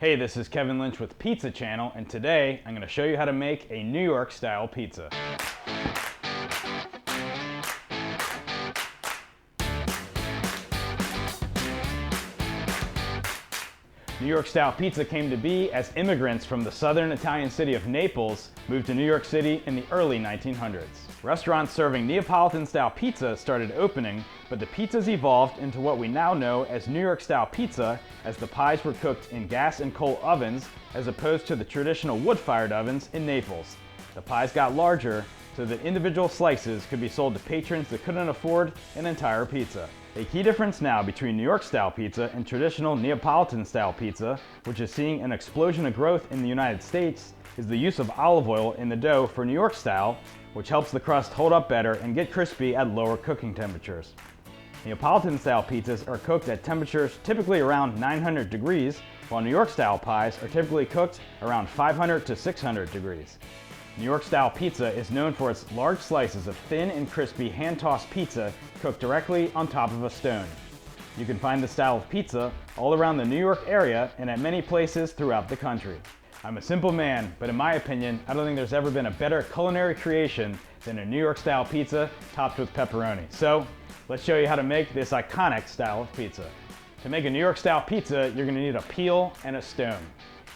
Hey, this is Kevin Lynch with Pizza Channel, and today I'm going to show you how to make a New York style pizza. New York style pizza came to be as immigrants from the southern Italian city of Naples moved to New York City in the early 1900s. Restaurants serving Neapolitan style pizza started opening, but the pizzas evolved into what we now know as New York style pizza, as the pies were cooked in gas and coal ovens as opposed to the traditional wood-fired ovens in Naples. The pies got larger so that individual slices could be sold to patrons that couldn't afford an entire pizza. A key difference now between New York style pizza and traditional Neapolitan style pizza, which is seeing an explosion of growth in the United States, is the use of olive oil in the dough for New York style, which helps the crust hold up better and get crispy at lower cooking temperatures. Neapolitan style pizzas are cooked at temperatures typically around 900 degrees, while New York style pies are typically cooked around 500 to 600 degrees. New York style pizza is known for its large slices of thin and crispy hand-tossed pizza cooked directly on top of a stone. You can find this style of pizza all around the New York area and at many places throughout the country. I'm a simple man, but in my opinion, I don't think there's ever been a better culinary creation than a New York style pizza topped with pepperoni. So, let's show you how to make this iconic style of pizza. To make a New York style pizza, you're going to need a peel and a stone.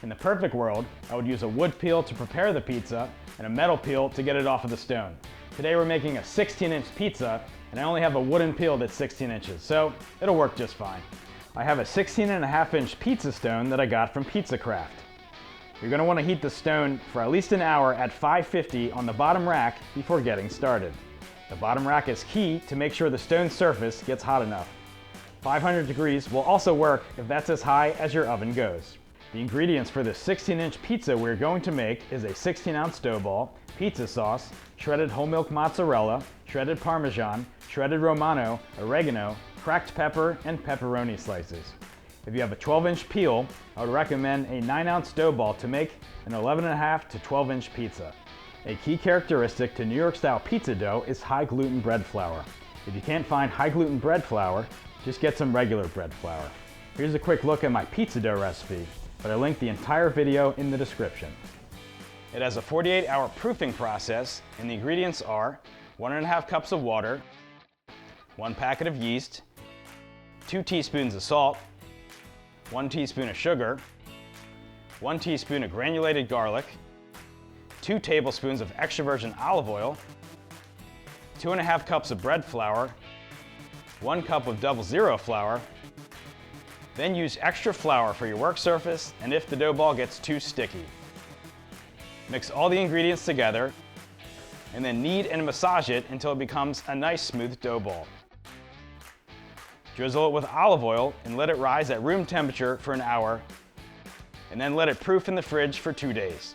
In the perfect world, I would use a wood peel to prepare the pizza and a metal peel to get it off of the stone. Today we're making a 16-inch pizza, and I only have a wooden peel that's 16 inches, so it'll work just fine. I have a 16.5-inch pizza stone that I got from Pizza Craft. You're going to want to heat the stone for at least an hour at 550 on the bottom rack before getting started. The bottom rack is key to make sure the stone surface gets hot enough. 500 degrees will also work if that's as high as your oven goes. The ingredients for this 16-inch pizza we're going to make is a 16-ounce dough ball, pizza sauce, shredded whole milk mozzarella, shredded Parmesan, shredded Romano, oregano, cracked pepper, and pepperoni slices. If you have a 12-inch peel, I would recommend a 9-ounce dough ball to make an 11.5 to 12-inch pizza. A key characteristic to New York style pizza dough is high gluten bread flour. If you can't find high gluten bread flour, just get some regular bread flour. Here's a quick look at my pizza dough recipe, but I linked the entire video in the description. It has a 48-hour proofing process, and the ingredients are 1.5 cups of water, 1 packet of yeast, 2 teaspoons of salt, 1 teaspoon of sugar, 1 teaspoon of granulated garlic, 2 tablespoons of extra virgin olive oil, 2.5 cups of bread flour, 1 cup of double zero flour. Then use extra flour for your work surface and if the dough ball gets too sticky. Mix all the ingredients together and then knead and massage it until it becomes a nice smooth dough ball. Drizzle it with olive oil and let it rise at room temperature for an hour, and then let it proof in the fridge for 2 days.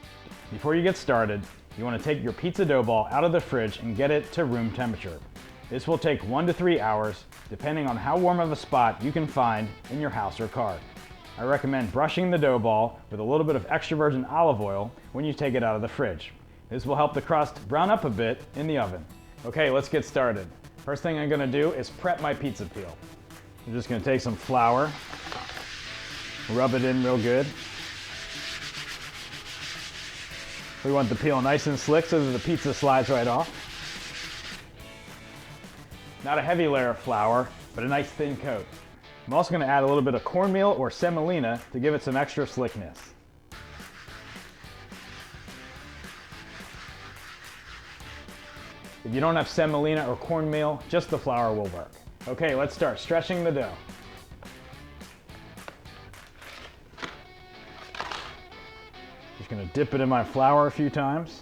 Before you get started, you want to take your pizza dough ball out of the fridge and get it to room temperature. This will take 1 to 3 hours, depending on how warm of a spot you can find in your house or car. I recommend brushing the dough ball with a little bit of extra virgin olive oil when you take it out of the fridge. This will help the crust brown up a bit in the oven. Okay, let's get started. First thing I'm going to do is prep my pizza peel. I'm just going to take some flour, rub it in real good. We want the peel nice and slick so that the pizza slides right off. Not a heavy layer of flour, but a nice thin coat. I'm also going to add a little bit of cornmeal or semolina to give it some extra slickness. If you don't have semolina or cornmeal, just the flour will work. Okay, let's start stretching the dough. Just going to dip it in my flour a few times.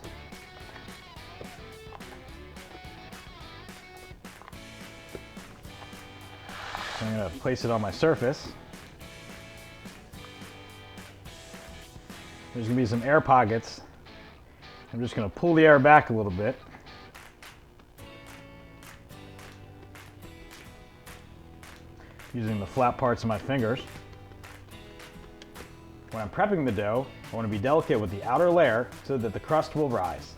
So I'm going to place it on my surface. There's going to be some air pockets. I'm just going to pull the air back a little bit. Using the flat parts of my fingers. When I'm prepping the dough, I want to be delicate with the outer layer so that the crust will rise.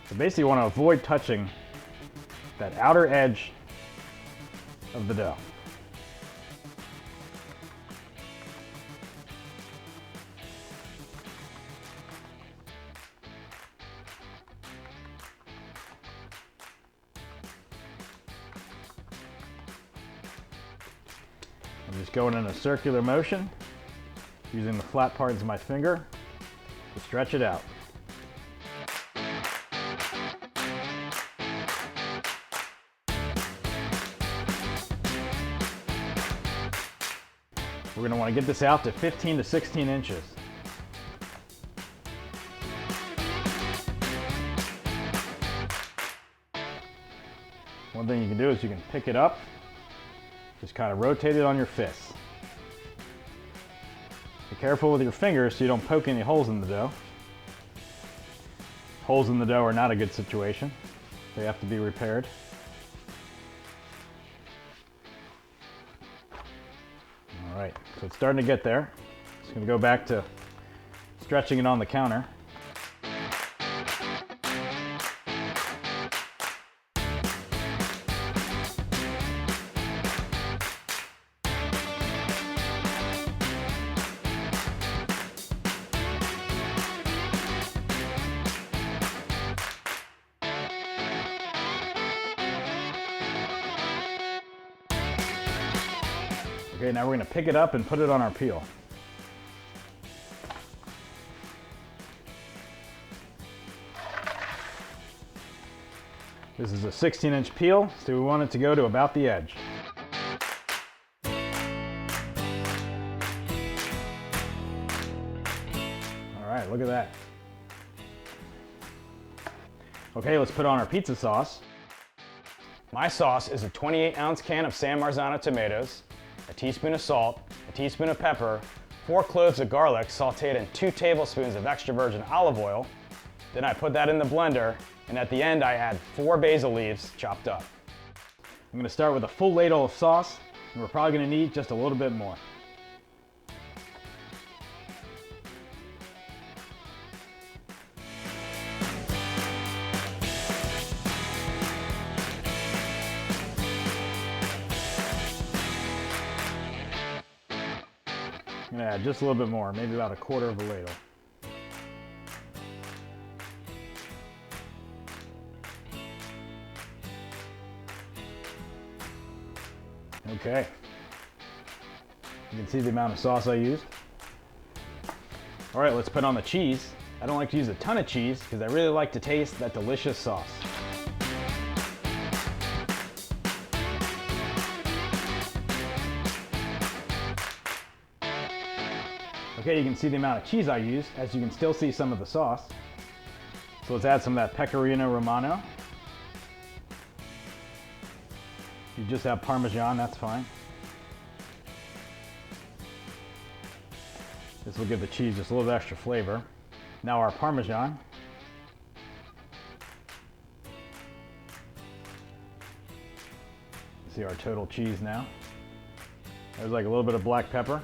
So basically you want to avoid touching that outer edge of the dough. I'm just going in a circular motion, using the flat parts of my finger to stretch it out. We're going to want to get this out to 15 to 16 inches. One thing you can do is you can pick it up, just kind of rotate it on your fist. Be careful with your fingers so you don't poke any holes in the dough. Holes in the dough are not a good situation. They have to be repaired. All right, so it's starting to get there. Just going to go back to stretching it on the counter. Okay, now we're going to pick it up and put it on our peel. This is a 16-inch peel, so we want it to go to about the edge. All right, look at that. Okay, let's put on our pizza sauce. My sauce is a 28-ounce can of San Marzano tomatoes, a teaspoon of salt, a teaspoon of pepper, 4 cloves of garlic sauteed in 2 tablespoons of extra virgin olive oil. Then I put that in the blender, and at the end I add 4 basil leaves chopped up. I'm going to start with a full ladle of sauce, and we're probably going to need just a little bit more. I'm going to add just a little bit more, maybe about a quarter of a ladle. Okay. You can see the amount of sauce I used. All right, let's put on the cheese. I don't like to use a ton of cheese because I really like to taste that delicious sauce. Okay, you can see the amount of cheese I used, as you can still see some of the sauce. So let's add some of that Pecorino Romano. If you just have Parmesan, that's fine. This will give the cheese just a little extra flavor. Now our Parmesan. See our total cheese now. There's like a little bit of black pepper.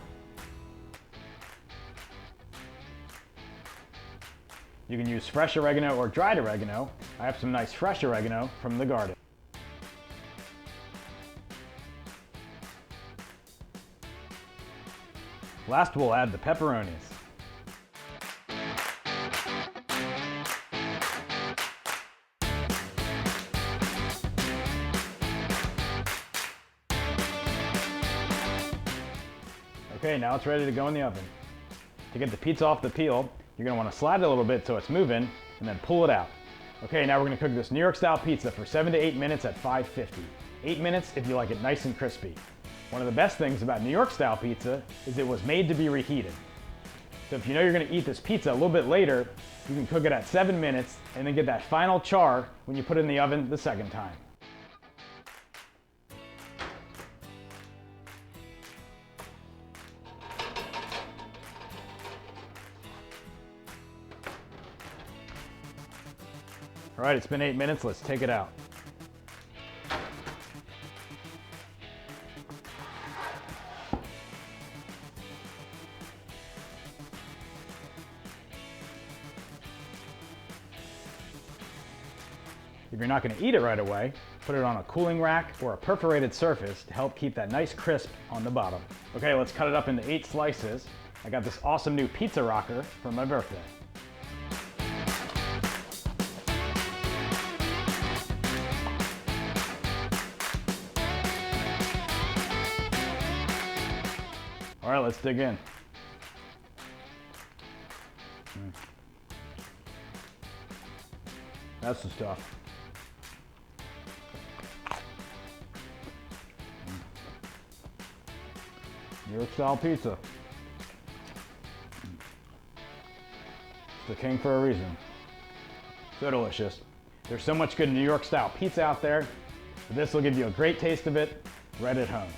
You can use fresh oregano or dried oregano. I have some nice fresh oregano from the garden. Last, we'll add the pepperonis. Okay, now it's ready to go in the oven. To get the pizza off the peel, you're going to want to slide it a little bit so it's moving, and then pull it out. Okay, now we're going to cook this New York style pizza for 7 to 8 minutes at 550. 8 minutes if you like it nice and crispy. One of the best things about New York style pizza is it was made to be reheated. So if you know you're going to eat this pizza a little bit later, you can cook it at 7 minutes and then get that final char when you put it in the oven the second time. All right, it's been 8 minutes, let's take it out. If you're not going to eat it right away, put it on a cooling rack or a perforated surface to help keep that nice crisp on the bottom. Okay, let's cut it up into 8 slices. I got this awesome new pizza rocker for my birthday. All right, let's dig in. That's the stuff. New York style pizza. It's the king for a reason. So delicious. There's so much good New York style pizza out there, but this will give you a great taste of it right at home.